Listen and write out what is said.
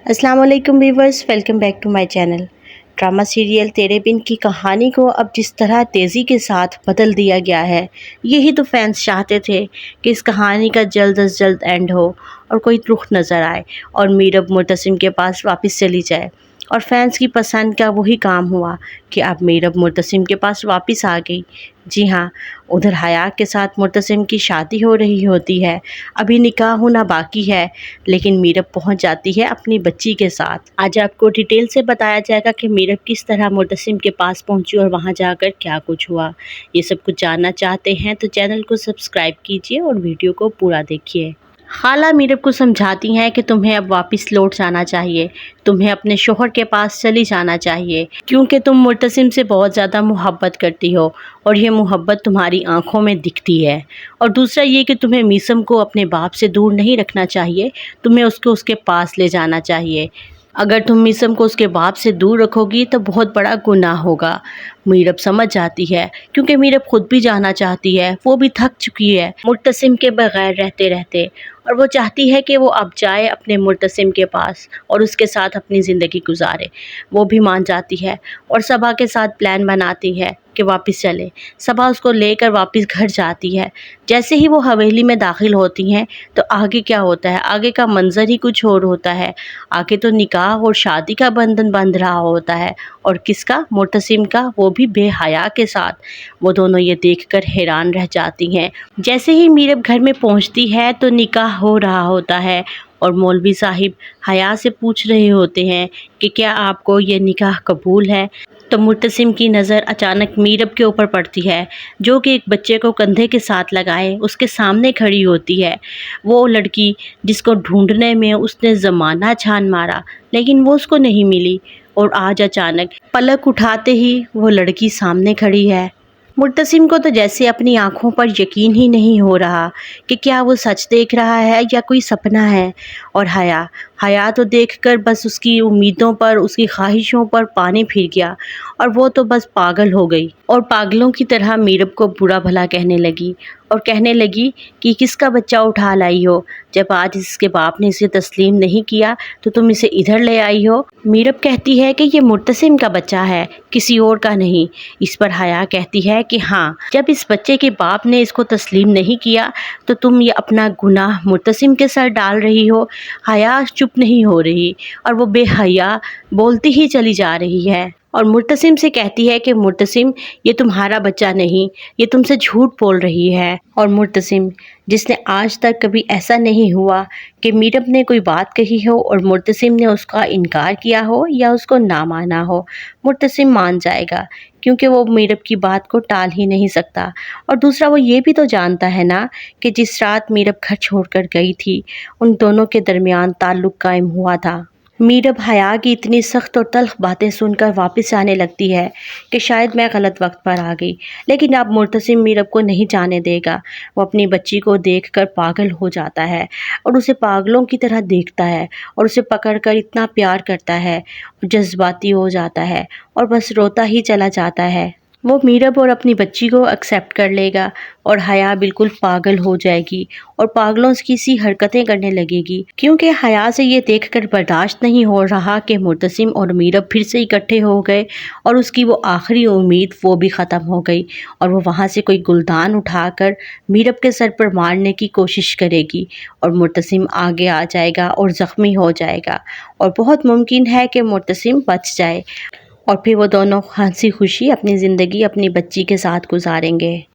السلام علیکم viewers, welcome back to my channel. Drama serial Tere Bin کی کہانی کو اب جس طرح تیزی کے ساتھ بدل دیا گیا ہے، یہی تو فینس چاہتے تھے کہ اس کہانی کا جلد از جلد اینڈ ہو اور کوئی رخ نظر آئے اور میرب مرتسم کے پاس واپس چلی جائے۔ اور فینس کی پسند کا وہی کام ہوا کہ اب میرب مرتسم کے پاس واپس آ گئی۔ جی ہاں، ادھر حیا کے ساتھ مرتسم کی شادی ہو رہی ہوتی ہے، ابھی نکاح ہونا باقی ہے، لیکن میرب پہنچ جاتی ہے اپنی بچی کے ساتھ۔ آج آپ کو ڈیٹیل سے بتایا جائے گا کہ میرب کس طرح مرتسم کے پاس پہنچی اور وہاں جا کر کیا کچھ ہوا۔ یہ سب کچھ جاننا چاہتے ہیں تو چینل کو سبسکرائب کیجیے اور ویڈیو کو پورا دیکھیے۔ خالہ میرب کو سمجھاتی ہیں کہ تمہیں اب واپس لوٹ جانا چاہیے، تمہیں اپنے شوہر کے پاس چلی جانا چاہیے، کیونکہ تم مرتسم سے بہت زیادہ محبت کرتی ہو اور یہ محبت تمہاری آنکھوں میں دکھتی ہے۔ اور دوسرا یہ کہ تمہیں میثم کو اپنے باپ سے دور نہیں رکھنا چاہیے، تمہیں اس کے پاس لے جانا چاہیے۔ اگر تم میثم کو اس کے باپ سے دور رکھو گی تو بہت بڑا گناہ ہوگا۔ میرب سمجھ جاتی ہے، کیونکہ میرب خود بھی جانا چاہتی ہے، وہ بھی تھک چکی ہے مرتسم کے بغیر رہتے رہتے، اور وہ چاہتی ہے کہ وہ اب جائے اپنے مرتسم کے پاس اور اس کے ساتھ اپنی زندگی گزارے۔ وہ بھی مان جاتی ہے اور صبا کے ساتھ پلان بناتی ہے کہ واپس چلے۔ صبا اس کو لے کر واپس گھر جاتی ہے۔ جیسے ہی وہ حویلی میں داخل ہوتی ہیں تو آگے کیا ہوتا ہے، آگے کا منظر ہی کچھ اور ہوتا ہے۔ آگے تو نکاح اور شادی کا بندھن بندھ رہا ہوتا ہے، اور کس کا؟ مرتسم کا، وہ بھی بے حیا کے ساتھ۔ وہ دونوں یہ دیکھ کر حیران رہ جاتی ہیں۔ جیسے ہی میرب گھر میں پہنچتی ہے تو نکاح ہو رہا ہوتا ہے، اور مولوی صاحب حیا سے پوچھ رہے ہوتے ہیں کہ کیا آپ کو یہ نکاح قبول ہے؟ تو مرتسم کی نظر اچانک میرب کے اوپر پڑتی ہے، جو کہ ایک بچے کو کندھے کے ساتھ لگائے اس کے سامنے کھڑی ہوتی ہے۔ وہ لڑکی جس کو ڈھونڈنے میں اس نے زمانہ چھان مارا، لیکن وہ اس کو نہیں ملی، اور آج اچانک پلک اٹھاتے ہی وہ لڑکی سامنے کھڑی ہے۔ مرتسم کو تو جیسے اپنی آنکھوں پر یقین ہی نہیں ہو رہا کہ کیا وہ سچ دیکھ رہا ہے یا کوئی سپنا ہے۔ اور حیا تو دیکھ کر بس اس کی امیدوں پر، اس کی خواہشوں پر پانی پھر گیا، اور وہ تو بس پاگل ہو گئی، اور پاگلوں کی طرح میرب کو برا بھلا کہنے لگی، اور کہنے لگی کہ کس کا بچہ اٹھا لائی ہو؟ جب آج اس کے باپ نے اسے تسلیم نہیں کیا تو تم اسے ادھر لے آئی ہو۔ میرب کہتی ہے کہ یہ مرتسم کا بچہ ہے، کسی اور کا نہیں۔ اس پر حیا کہتی ہے کہ ہاں، جب اس بچے کے باپ نے اس کو تسلیم نہیں کیا تو تم یہ اپنا گناہ مرتسم کے سر ڈال رہی ہو۔ حیا چپ نہیں ہو رہی، اور وہ بے حیا بولتی ہی چلی جا رہی ہے، اور مرتسم سے کہتی ہے کہ مرتسم، یہ تمہارا بچہ نہیں، یہ تم سے جھوٹ بول رہی ہے۔ اور مرتسم، جس نے آج تک کبھی ایسا نہیں ہوا کہ میرب نے کوئی بات کہی ہو اور مرتسم نے اس کا انکار کیا ہو یا اس کو نہ مانا ہو، مرتسم مان جائے گا، کیونکہ وہ میرب کی بات کو ٹال ہی نہیں سکتا۔ اور دوسرا وہ یہ بھی تو جانتا ہے نا کہ جس رات میرب گھر چھوڑ کر گئی تھی، ان دونوں کے درمیان تعلق قائم ہوا تھا۔ میرب حیا کی اتنی سخت اور تلخ باتیں سن کر واپس آنے لگتی ہے کہ شاید میں غلط وقت پر آ گئی، لیکن اب مرتسم میرب کو نہیں جانے دے گا۔ وہ اپنی بچی کو دیکھ کر پاگل ہو جاتا ہے، اور اسے پاگلوں کی طرح دیکھتا ہے، اور اسے پکڑ کر اتنا پیار کرتا ہے، جذباتی ہو جاتا ہے، اور بس روتا ہی چلا جاتا ہے۔ وہ میرب اور اپنی بچی کو ایکسیپٹ کر لے گا، اور حیا بالکل پاگل ہو جائے گی اور پاگلوں کی سی حرکتیں کرنے لگے گی، کیونکہ حیا سے یہ دیکھ کر برداشت نہیں ہو رہا کہ مرتسم اور میرب پھر سے اکٹھے ہو گئے، اور اس کی وہ آخری امید وہ بھی ختم ہو گئی، اور وہ وہاں سے کوئی گلدان اٹھا کر میرب کے سر پر مارنے کی کوشش کرے گی، اور مرتسم آگے آ جائے گا اور زخمی ہو جائے گا، اور بہت ممکن ہے کہ مرتسم بچ جائے، اور پھر وہ دونوں ہنسی خوشی اپنی زندگی اپنی بچی کے ساتھ گزاریں گے۔